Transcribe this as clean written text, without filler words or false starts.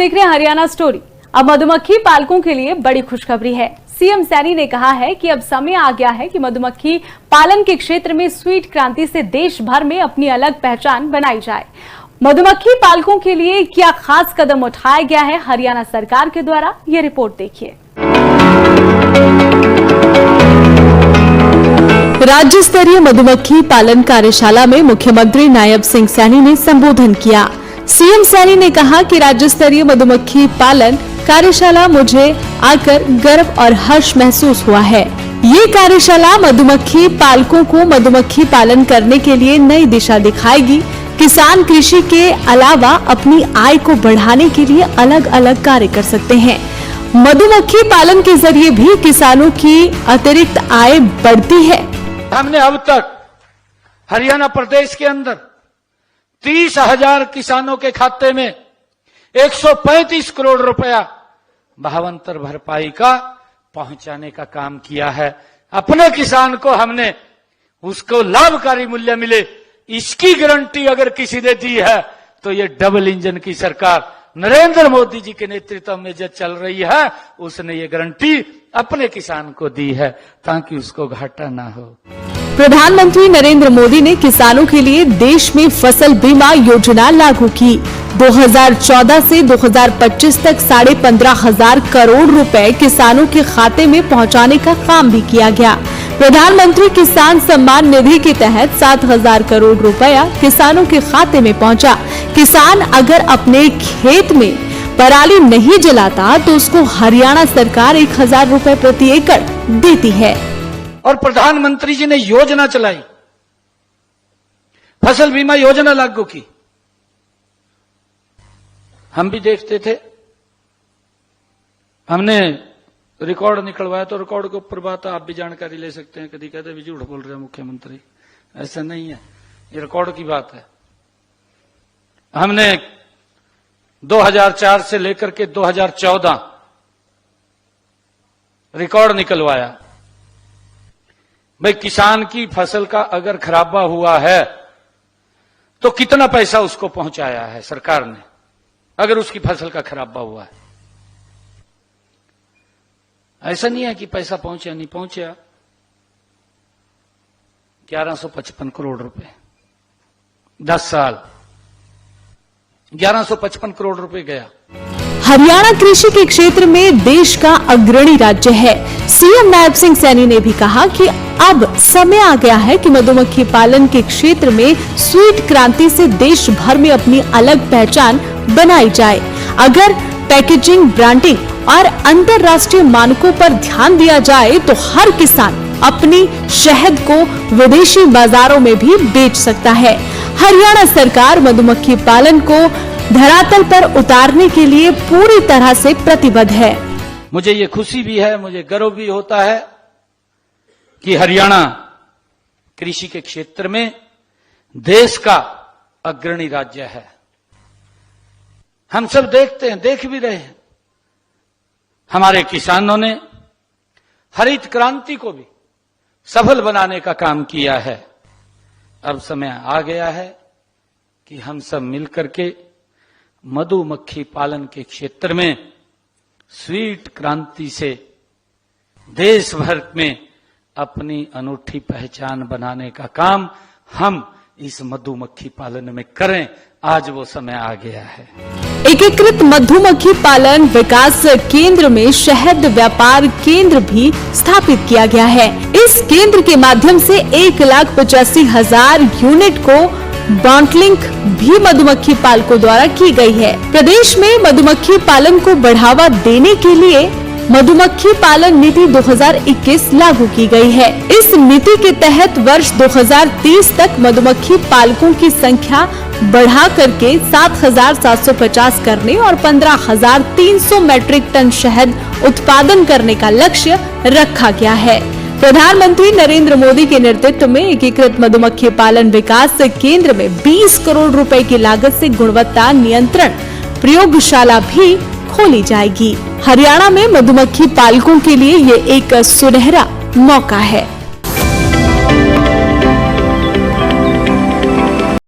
देख रहे हैं हरियाणा स्टोरी। अब मधुमक्खी पालकों के लिए बड़ी खुशखबरी है। सीएम सैनी ने कहा है कि अब समय आ गया है कि मधुमक्खी पालन के क्षेत्र में स्वीट क्रांति से देश भर में अपनी अलग पहचान बनाई जाए। मधुमक्खी पालकों के लिए क्या खास कदम उठाया गया है हरियाणा सरकार के द्वारा, ये रिपोर्ट देखिए। राज्य स्तरीय मधुमक्खी पालन कार्यशाला में मुख्यमंत्री नायब सिंह सैनी ने संबोधन किया। सीएम सैनी ने कहा कि राज्य स्तरीय मधुमक्खी पालन कार्यशाला मुझे आकर गर्व और हर्ष महसूस हुआ है। ये कार्यशाला मधुमक्खी पालकों को मधुमक्खी पालन करने के लिए नई दिशा दिखाएगी। किसान कृषि के अलावा अपनी आय को बढ़ाने के लिए अलग अलग कार्य कर सकते हैं। मधुमक्खी पालन के जरिए भी किसानों की अतिरिक्त आय बढ़ती है। हमने अब तक हरियाणा प्रदेश के अंदर 30,000 किसानों के खाते में 135 करोड़ रुपया भावांतर भरपाई का पहुंचाने का काम किया है। अपने किसान को हमने उसको लाभकारी मूल्य मिले, इसकी गारंटी अगर किसी ने दी है तो ये डबल इंजन की सरकार नरेंद्र मोदी जी के नेतृत्व में जो चल रही है, उसने ये गारंटी अपने किसान को दी है ताकि उसको घाटा ना हो। प्रधानमंत्री नरेंद्र मोदी ने किसानों के लिए देश में फसल बीमा योजना लागू की। 2014 से 2025 तक 15,500 करोड़ रुपए किसानों के खाते में पहुंचाने का काम भी किया गया। प्रधानमंत्री किसान सम्मान निधि के तहत 7,000 करोड़ रुपया किसानों के खाते में पहुंचा। किसान अगर अपने खेत में पराली नहीं जलाता तो उसको हरियाणा सरकार 1,000 रुपए प्रति एकड़ देती है। और प्रधानमंत्री जी ने योजना चलाई, फसल बीमा योजना लागू की। हम भी देखते थे, हमने रिकॉर्ड निकलवाया तो रिकॉर्ड के ऊपर बात आप भी जानकारी ले सकते हैं। कभी कहते भी झूठ बोल रहे हैं मुख्यमंत्री, ऐसा नहीं है, ये रिकॉर्ड की बात है। हमने 2004 से लेकर के 2014 रिकॉर्ड निकलवाया। भाई किसान की फसल का अगर खराबा हुआ है तो कितना पैसा उसको पहुंचाया है सरकार ने, अगर उसकी फसल का खराबा हुआ है। ऐसा नहीं है कि पैसा पहुंचा नहीं पहुंचा। 1155 करोड़ रुपए 10 साल 1155 करोड़ रुपए गया। हरियाणा कृषि के क्षेत्र में देश का अग्रणी राज्य है। सीएम नायब सिंह सैनी ने भी कहा कि अब समय आ गया है कि मधुमक्खी पालन के क्षेत्र में स्वीट क्रांति से देश भर में अपनी अलग पहचान बनाई जाए। अगर पैकेजिंग, ब्रांडिंग और अंतर्राष्ट्रीय मानकों पर ध्यान दिया जाए तो हर किसान अपनी शहद को विदेशी बाजारों में भी बेच सकता है। हरियाणा सरकार मधुमक्खी पालन को धरातल पर उतारने के लिए पूरी तरह से प्रतिबद्ध है। मुझे ये खुशी भी है, मुझे गर्व भी होता है कि हरियाणा कृषि के क्षेत्र में देश का अग्रणी राज्य है। हम सब देखते हैं, देख भी रहे हैं, हमारे किसानों ने हरित क्रांति को भी सफल बनाने का काम किया है। अब समय आ गया है कि हम सब मिलकर के मधुमक्खी पालन के क्षेत्र में स्वीट क्रांति से देश भर में अपनी अनूठी पहचान बनाने का काम हम इस मधुमक्खी पालन में करें। आज वो समय आ गया है। एकीकृत मधुमक्खी पालन विकास केंद्र में शहद व्यापार केंद्र भी स्थापित किया गया है। इस केंद्र के माध्यम से 1,85,000 यूनिट को बॉन्टलिंग भी मधुमक्खी पालकों द्वारा की गई है। प्रदेश में मधुमक्खी पालन को बढ़ावा देने के लिए मधुमक्खी पालन नीति 2021 लागू की गई है। इस नीति के तहत वर्ष 2030 तक मधुमक्खी पालकों की संख्या बढ़ा करके 7,750 करने और 15,300 मैट्रिक टन शहद उत्पादन करने का लक्ष्य रखा गया है। प्रधानमंत्री नरेंद्र मोदी के नेतृत्व में एकीकृत मधुमक्खी पालन विकास केंद्र में 20 करोड़ रुपए की लागत से गुणवत्ता नियंत्रण प्रयोगशाला भी खोली जाएगी। हरियाणा में मधुमक्खी पालकों के लिए ये एक सुनहरा मौका है।